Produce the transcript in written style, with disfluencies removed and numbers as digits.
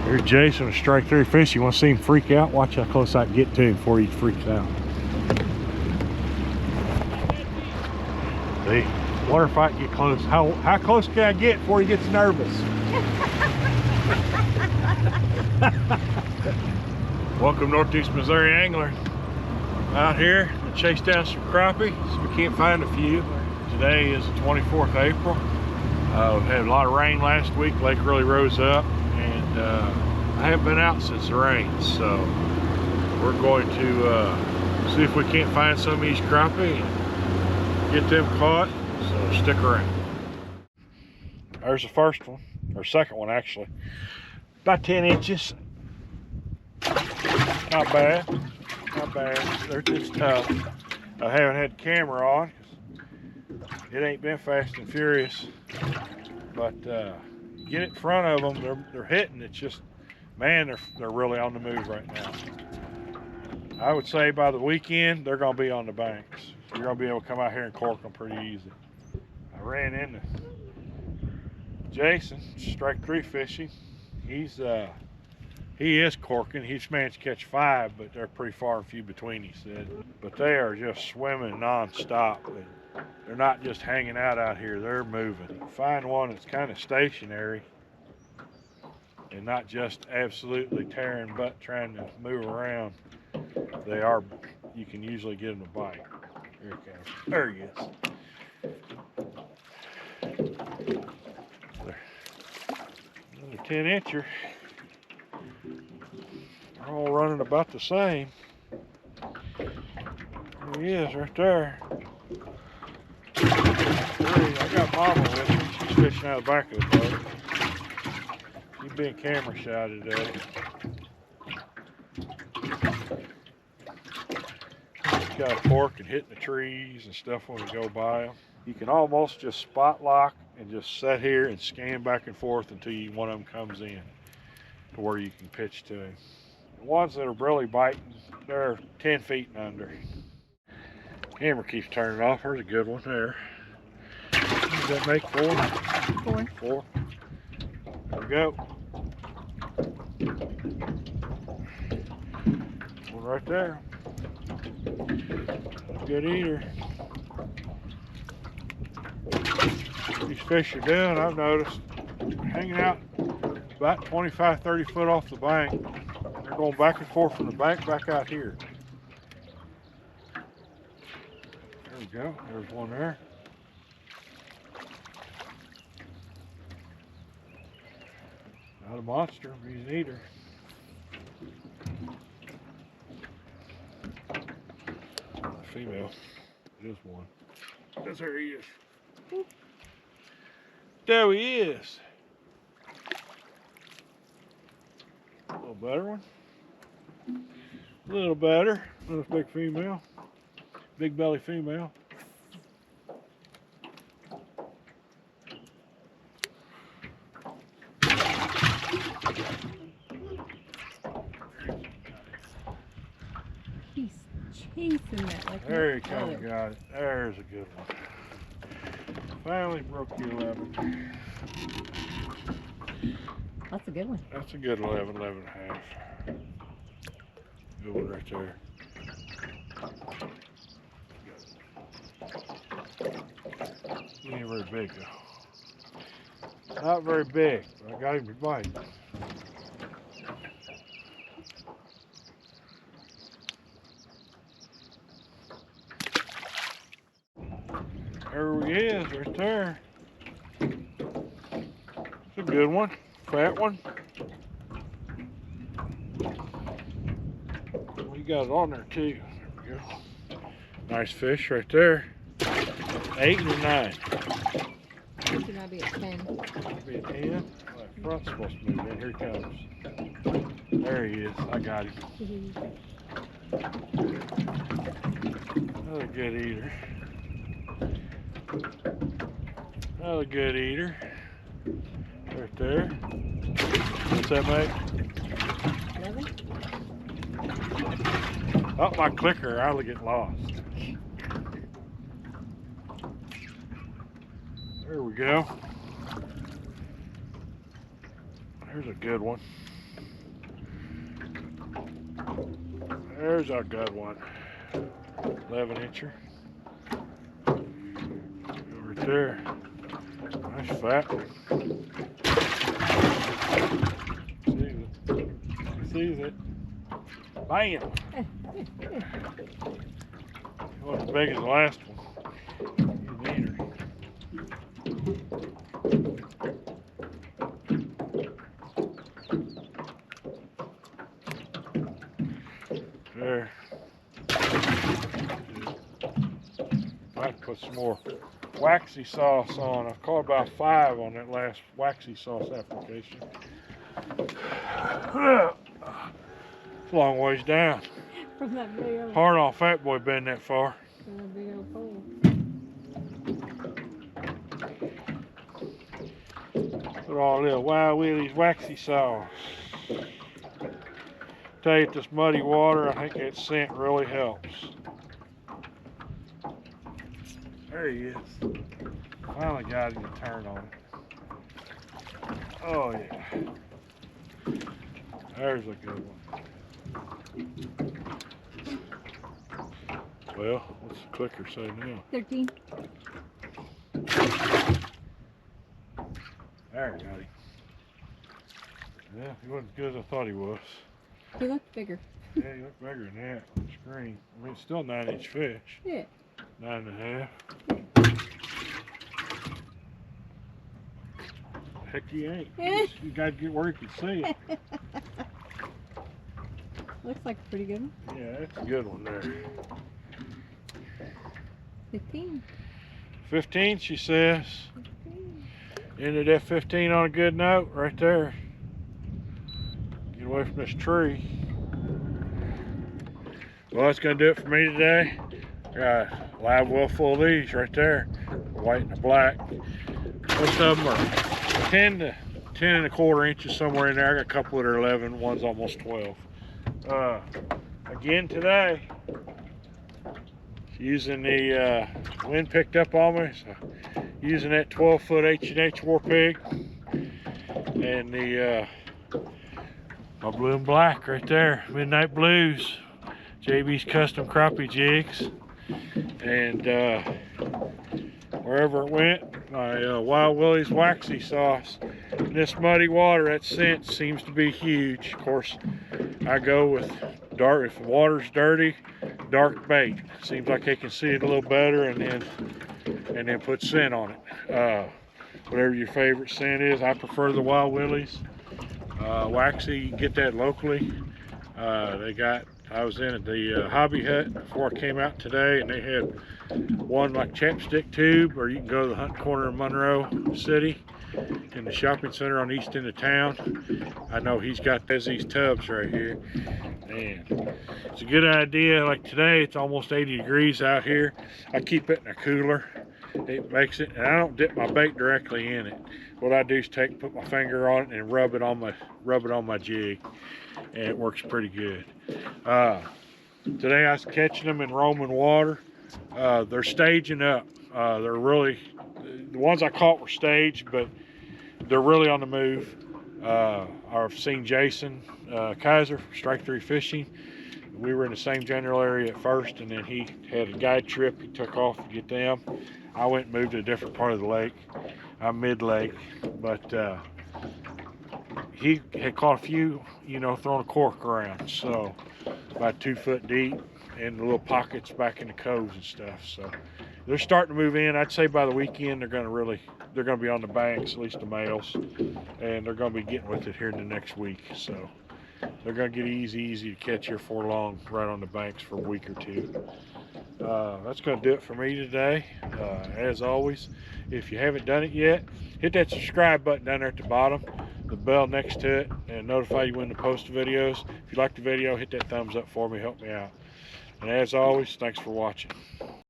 Here's Jason with Strike 3 Fishing. You want to see him freak out? Watch how close I can get to him before he freaks out. See? Wonder if I can get close. How close can I get before he gets nervous? Welcome Northeast Missouri Angler. Out here to chase down some crappie. So we can't find a few. Today is the 24th of April. We had a lot of rain last week. Lake really rose up, and I haven't been out since the rain. So we're going to see if we can't find some of these crappie and get them caught. So stick around. There's the first one, or second one actually. About 10 inches. Not bad. Not bad. They're just tough. I haven't had the camera on. It ain't been fast and furious. But get it in front of them. They're hitting. It's just, man, they're really on the move right now. I would say by the weekend they're going to be on the banks. You're going to be able to come out here and cork them pretty easy. I ran into Jason, Strike 3 Fishing. He is corking. He's managed to catch 5, but they're pretty far and few between, he said. But they are just swimming non-stop. They're not just hanging out here. They're moving. Find one that's kind of stationary and not just absolutely tearing butt trying to move around. They are. You can usually get them to bite. Here he comes. There he is. Another 10-incher. They're all running about the same. There he is right there. I got Mama with me. She's fishing out the back of the boat. She's being camera shy today. She's got a fork and hitting the trees and stuff when we go by them. You can almost just spot lock and just sit here and scan back and forth until one of them comes in to where you can pitch to him. The ones that are really biting, they're 10 feet and under. Camera keeps turning off. There's a good one there. Does that make 4? 4. There we go. One right there. Good eater. These fish are doing, I've noticed, hanging out about 25, 30 foot off the bank. They're going back and forth from the bank back out here. There we go. There's one there. Not a monster, but he's an eater. A female. Just one. That's where he is. Whoop. There he is. A little better one. A little better. Another big female. Big belly female. He's chasing that like there he comes, got it. There's a good one. Finally broke the 11. That's a good one. That's a good 11, 11 and a half. Good one right there. He ain't very big though. Not very big, but I got him to bite. There he is, right there. It's a good one, fat one. We got it on there too. There we go. Nice fish right there. 8 or 9. I think it might be a 10. Might be a 10. Well, that front's supposed to move in. Here he comes. There he is. I got him. Another good eater. Another good eater. Right there. What's that, mate? 11? Oh, my clicker. I'll get lost. There we go. There's a good one. There's a good one. 11 incher. Right there. Nice fat one. Sees it. Sees it. Bam! Wasn't as big as the last one. There. Might put some more waxy sauce on. I caught about 5 on that last waxy sauce application. It's a long ways down. From that big old, Hard on Fat Boy been that far. from that big old pole. Put all little Wild Willie's waxy sauce. Tell you, this muddy water, I think that scent really helps. There he is. Finally got him to turn on it. Oh yeah. There's a good one. Well, what's the clicker say now? 13. There, got him. Yeah, he wasn't as good as I thought he was. He looked bigger. Yeah, he looked bigger than that on the screen. I mean, it's still 9-inch fish. Yeah. 9.5. Heck, he ain't. You gotta get where you can see it. Looks like a pretty good one. Yeah, that's a good one there. 15. 15, she says. 15. Ended that 15 on a good note right there. Get away from this tree. Well, that's gonna do it for me today. Got a live well full of these right there. White and the black. Most of them are 10 to 10.25 inches somewhere in there. I got a couple that are 11, one's almost 12. Again today, using the wind picked up on me, so using that 12-foot H&H War Pig and the my blue and black right there, Midnight Blues, JB's custom crappie jigs, and wherever it went, my Wild Willie's waxy sauce. In this muddy water, that scent seems to be huge. Of course, I go with dark. If the water's dirty, dark bait. Seems like they can see it a little better, and then put scent on it. Whatever your favorite scent is, I prefer the Wild Willie's waxy. You can get that locally. I was in at the Hobby Hut before I came out today, and they had one like chapstick tube, or you can go to the Hunt Corner in Monroe City in the shopping center on the east end of town. I know he's got these tubs right here, and it's a good idea. Like today, it's almost 80 degrees out here. I keep it in a cooler. It makes it, and I don't dip my bait directly in it. What I do is put my finger on it and rub it on my jig, and it works pretty good. Today I was catching them in roaming water. They're staging up. They're really, the ones I caught were staged, but they're really on the move. I've seen Jason Kaiser from Strike 3 Fishing. We were in the same general area at first, and then he had a guide trip. He took off to get them. I went and moved to a different part of the lake. I'm mid-lake, but he had caught a few, you know, throwing a cork around, so about 2 foot deep, and the little pockets back in the coves and stuff. So they're starting to move in. I'd say by the weekend they're going to be on the banks, at least the males, and they're going to be getting with it here in the next week. So they're going to get easy to catch here for long, right on the banks for a week or two. That's going to do it for me today. As always, if you haven't done it yet, hit that subscribe button down there at the bottom, the bell next to it, and notify you when to post videos. If you like the video, hit that thumbs up for me, help me out. And as always, thanks for watching.